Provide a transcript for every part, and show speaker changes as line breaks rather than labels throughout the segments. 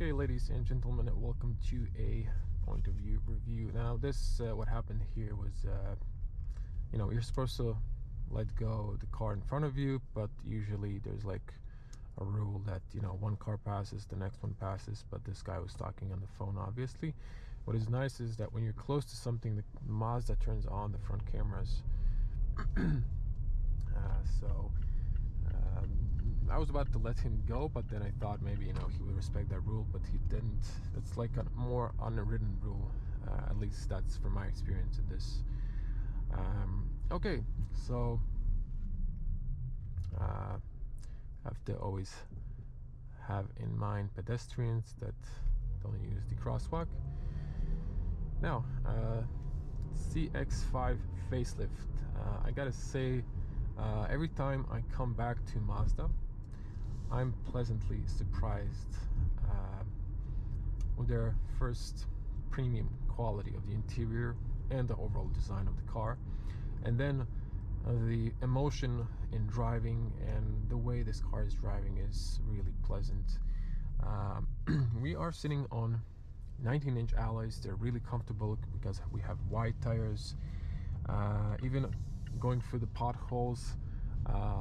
Okay, ladies and gentlemen, welcome to a point of view review. Now this what happened here was you're supposed to let go the car in front of you, but usually there's like a rule that one car passes, the next one passes, but this guy was talking on the phone. Obviously what is nice is that when you're close to something, the Mazda turns on the front cameras. I was about to let him go, but then I thought maybe he would respect that rule, but he didn't. It's like a more unwritten rule, at least that's from my experience in this. Okay, so have to always have in mind pedestrians that don't use the crosswalk. Now CX-5 facelift. I gotta say, every time I come back to Mazda, I'm pleasantly surprised with their first premium quality of the interior and the overall design of the car, and then the emotion in driving and the way this car is driving is really pleasant. We are sitting on 19-inch alloys. They're really comfortable because we have wide tires. Even going through the potholes,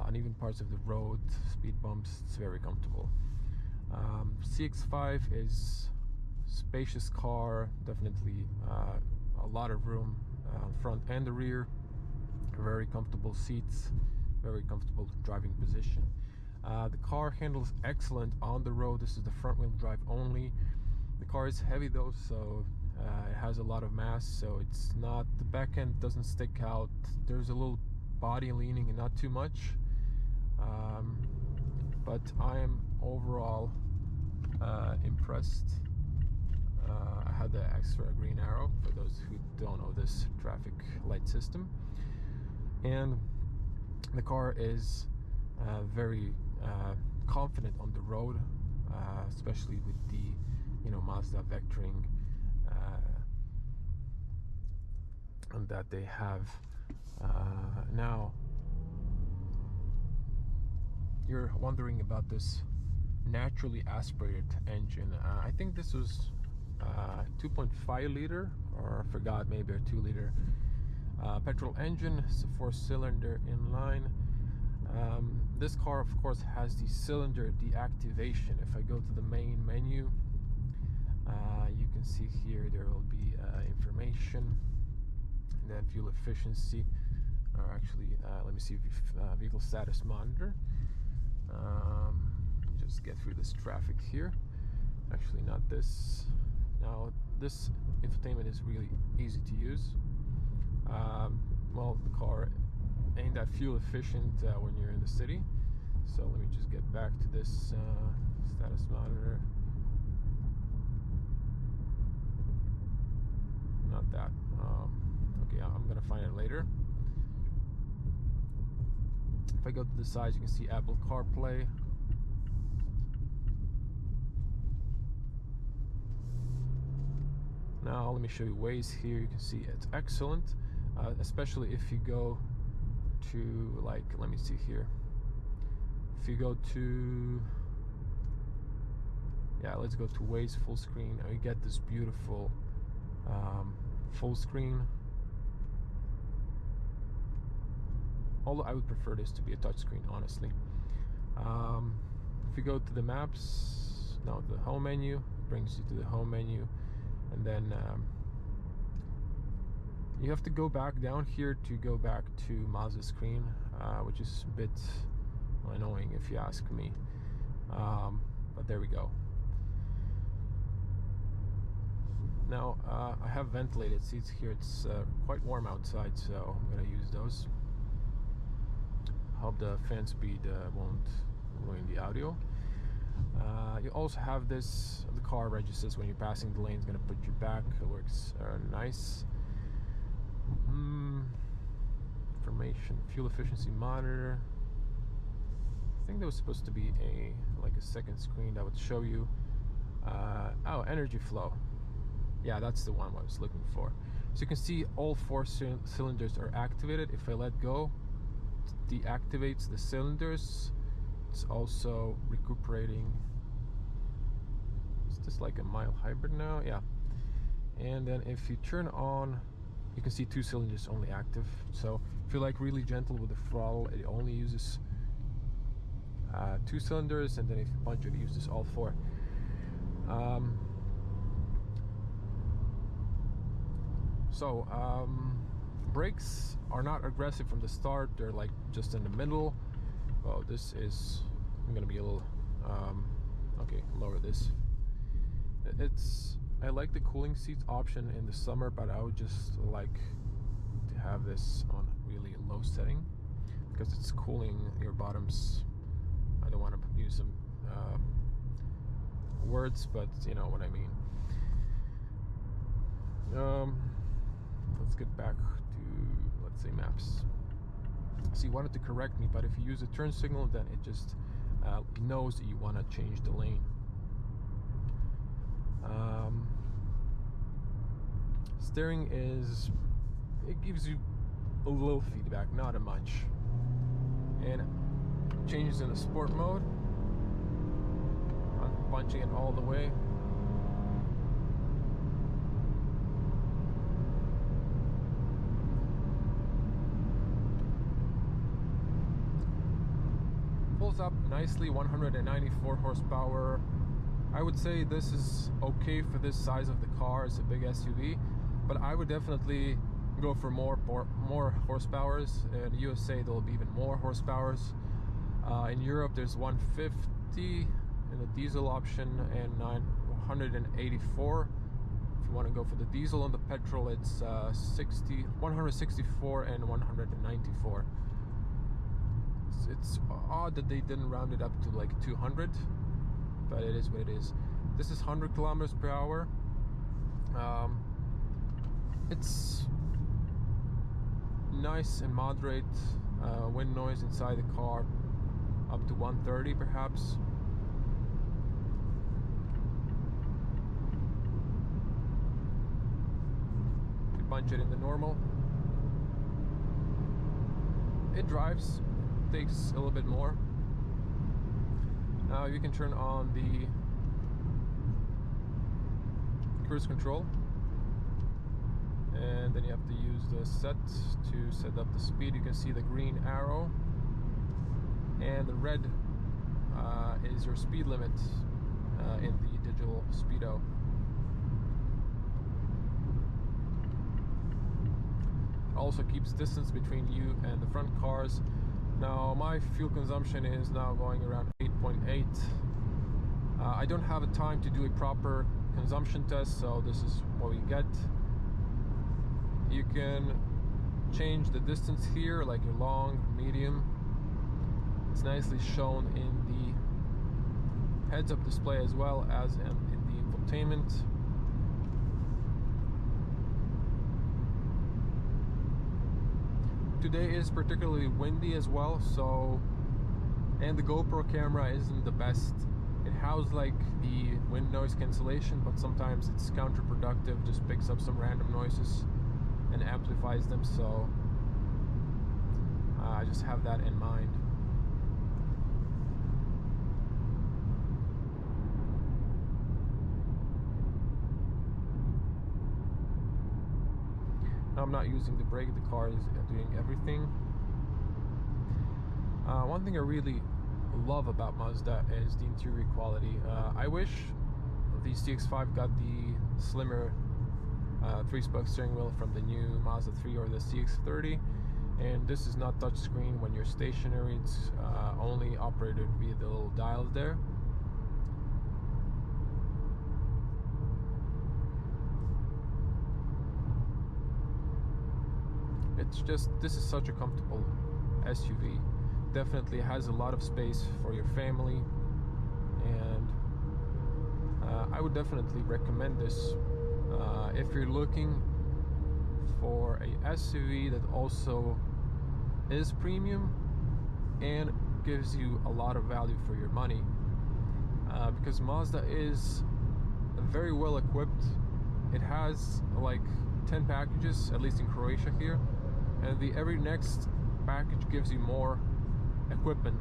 uneven parts of the road, speed bumps, it's very comfortable. CX-5 is spacious car, definitely a lot of room front and the rear, very comfortable seats, very comfortable driving position. The car handles excellent on the road. This is the front wheel drive only. The car is heavy though, so it has a lot of mass, so it's not, the back end doesn't stick out. There's a little body leaning and not too much, but I am overall impressed. I had the extra green arrow for those who don't know this traffic light system, and the car is very confident on the road, especially with the Mazda vectoring that they have. Now you're wondering about this naturally aspirated engine. I think this was 2.5 liter, or I forgot, maybe a 2 liter petrol engine. It's a 4-cylinder inline. This car of course has the cylinder deactivation. If I go to the main menu, you can see here there will be information, and then fuel efficiency, or actually let me see, vehicle status monitor. Just get through this traffic here. Actually not this. Now this infotainment is really easy to use. Well, the car ain't that fuel efficient when you're in the city, so let me just get back to this status monitor. Not that. Okay, I'm gonna find it later. If I go to the sides, you can see Apple CarPlay. Now let me show you Waze here. You can see it's excellent, especially if you go to, like, let me see here. If you go to, yeah, let's go to Waze full screen, and you get this beautiful full screen. Although I would prefer this to be a touchscreen, honestly. If you go to the maps, now the home menu brings you to the home menu, and then you have to go back down here to go back to Mazda screen, which is a bit annoying if you ask me, but there we go. Now I have ventilated seats here. It's quite warm outside, so I'm gonna use those. Hope the fan speed won't ruin the audio. You also have this, the car registers when you're passing the lane, it's gonna put you back. It works nice. Information, fuel efficiency monitor. I think there was supposed to be a second screen that would show you oh, energy flow. Yeah, that's the one I was looking for. So you can see all 4 cylinders are activated. If I let go, it deactivates the cylinders. It's also recuperating. It's this like a mild hybrid now? Yeah. And then if you turn on, you can see 2 cylinders only active. So if you're like really gentle with the throttle, it only uses 2 cylinders, and then if you punch it uses all 4. Brakes are not aggressive from the start, they're like just in the middle. Oh, this is, I'm gonna be a little okay, lower this. I like the cooling seats option in the summer, but I would just like to have this on really low setting because it's cooling your bottoms. I don't want to use some words, but you know what I mean. Let's get back to, let's say, maps. So you wanted to correct me, but if you use a turn signal, then it just knows that you want to change the lane. Steering it gives you a little feedback, not a much. And changes in the sport mode. I'm punching it all the way. Pulls up nicely, 194 horsepower. I would say this is okay for this size of the car. It's a big SUV, but I would definitely go for more horsepowers. In the USA there'll be even more horsepowers. In Europe there's 150 in the diesel option and 184 if you want to go for the diesel. On the petrol it's 164 and 194. It's odd that they didn't round it up to like 200, but it is what it is. This is 100 kilometers per hour. It's nice and moderate wind noise inside the car, up to 130 perhaps. If you punch it in the normal, it drives, takes a little bit more. Now you can turn on the cruise control, and then you have to use the set to set up the speed. You can see the green arrow, and the red is your speed limit in the digital speedo. Also keeps distance between you and the front cars. Now my fuel consumption is now going around 8.8. I don't have a time to do a proper consumption test, so this is what we get. You can change the distance here, like your long, medium. It's nicely shown in the heads-up display as well as in the infotainment. Today is particularly windy as well, so, and the GoPro camera isn't the best. It has like the wind noise cancellation, but sometimes it's counterproductive, just picks up some random noises and amplifies them, so I just have that in mind. I'm not using the brake, the car is doing everything. One thing I really love about Mazda is the interior quality. I wish the CX-5 got the slimmer 3-spoke steering wheel from the new Mazda 3 or the CX-30, and this is not touchscreen when you're stationary. It's only operated via the little dials there. It's just, this is such a comfortable SUV. Definitely has a lot of space for your family, and I would definitely recommend this if you're looking for a SUV that also is premium and gives you a lot of value for your money, because Mazda is very well equipped. It has like 10 packages, at least in Croatia here, and every next package gives you more equipment.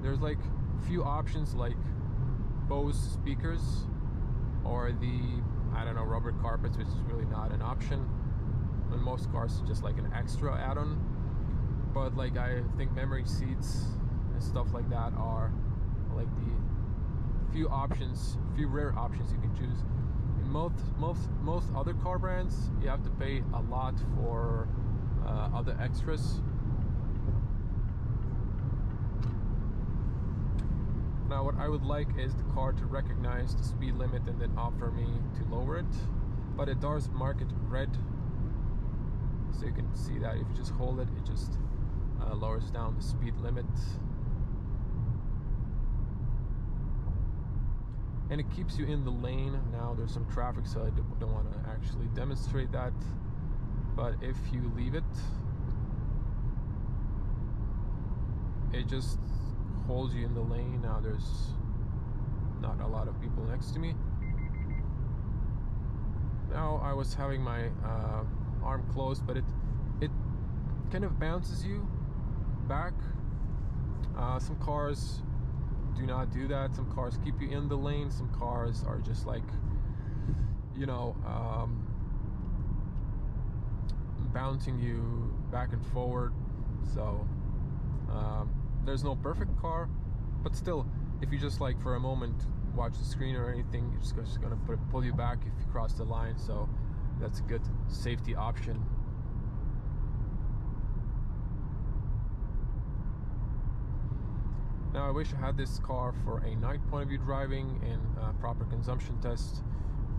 There's like few options like Bose speakers, or the, I don't know, rubber carpets, which is really not an option. In most cars, it's just like an extra add-on. But like, I think memory seats and stuff like that are like the few rare options you can choose. In most other car brands, you have to pay a lot for other extras. Now, what I would like is the car to recognize the speed limit and then offer me to lower it, but it does mark it red, so you can see that if you just hold it, it just lowers down the speed limit. And it keeps you in the lane. Now there's some traffic, so I don't want to actually demonstrate that, but if you leave it, it just holds you in the lane. Now there's not a lot of people next to me. Now I was having my arm closed, but it kind of bounces you back. Some cars do not do that. Some cars keep you in the lane. Some cars are just like, you know, bouncing you back and forward. So there's no perfect car, but still, if you just like for a moment watch the screen or anything, it's just gonna pull you back if you cross the line. So that's a good safety option. Now I wish I had this car for a night point of view driving and proper consumption test,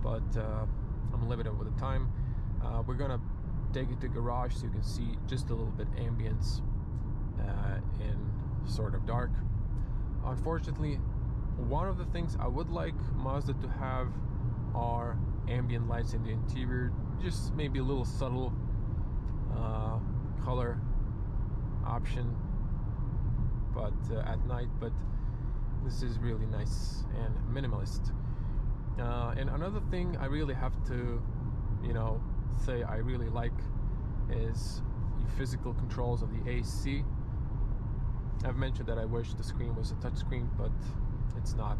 but I'm limited with the time. We're gonna take it to garage so you can see just a little bit ambience in sort of dark. Unfortunately, one of the things I would like Mazda to have are ambient lights in the interior, just maybe a little subtle color option, but at night. But this is really nice and minimalist. And another thing I really have to, you know, say I really like is the physical controls of the AC. I've mentioned that I wish the screen was a touch screen, but it's not.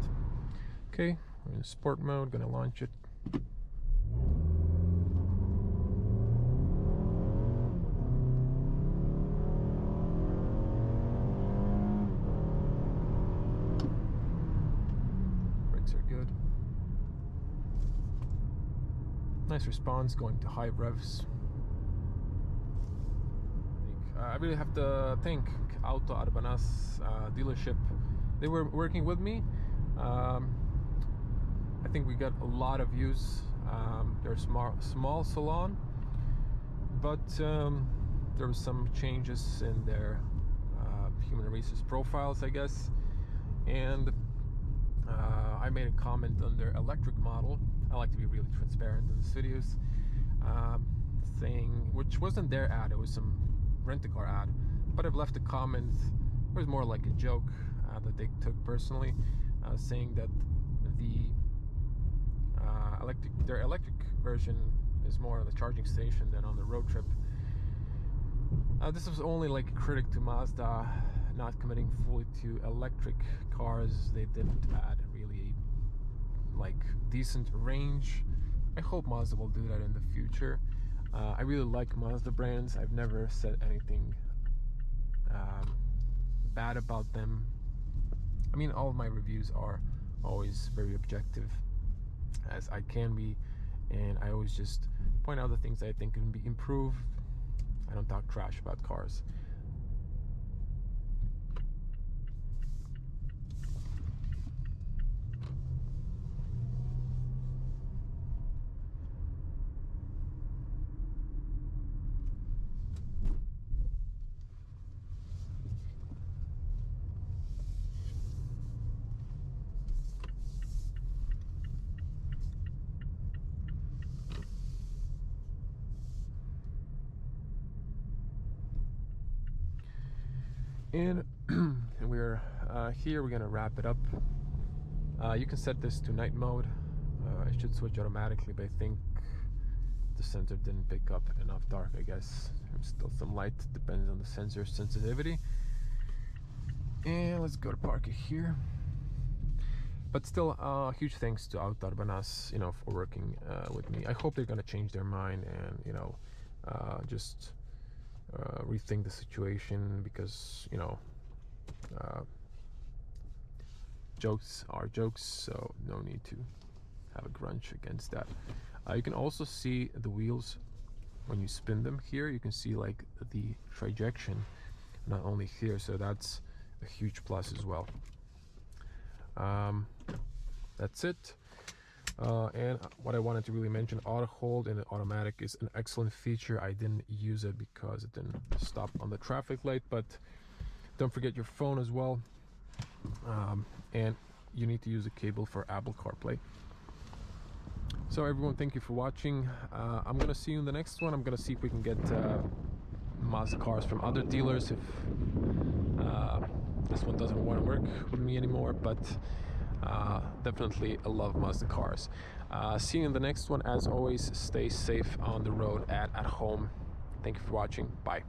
Okay, we're in sport mode, gonna launch it. Brakes are good. Nice response going to high revs. I really have to thank Auto Arbanas dealership. They were working with me. I think we got a lot of views. They're a small salon, but there was some changes in their human resource profiles, I guess. And I made a comment on their electric model. I like to be really transparent in these videos, saying, which wasn't their ad, it was some rent-a-car ad, but I've left a comment. It was more like a joke that they took personally, saying that the their electric version is more on the charging station than on the road trip. This was only like a critic to Mazda not committing fully to electric cars. They didn't add really like decent range. I hope Mazda will do that in the future. I really like Mazda brands. I've never said anything bad about them. I mean, all of my reviews are always very objective, as I can be, and I always just point out the things I think can be improved. I don't talk trash about cars. And we're here. We're gonna wrap it up. You can set this to night mode. It should switch automatically, but I think the sensor didn't pick up enough dark, I guess. There's still some light, depends on the sensor sensitivity. And let's go to park it here. But still, huge thanks to Autoarbanas, you know, for working with me. I hope they're gonna change their mind and, you know, just rethink the situation, because, you know, jokes are jokes, so no need to have a grudge against that. You can also see the wheels when you spin them. Here you can see like the trajection, not only here, so that's a huge plus as well. That's it. And what I wanted to really mention, auto hold in the automatic is an excellent feature. I didn't use it because it didn't stop on the traffic light, but don't forget your phone as well. And you need to use a cable for Apple CarPlay. So everyone, thank you for watching. I'm gonna see you in the next one. I'm gonna see if we can get Mazda cars from other dealers if this one doesn't want to work with me anymore, but definitely I love Mazda cars. See you in the next one. As always, stay safe on the road and at home. Thank you for watching. Bye.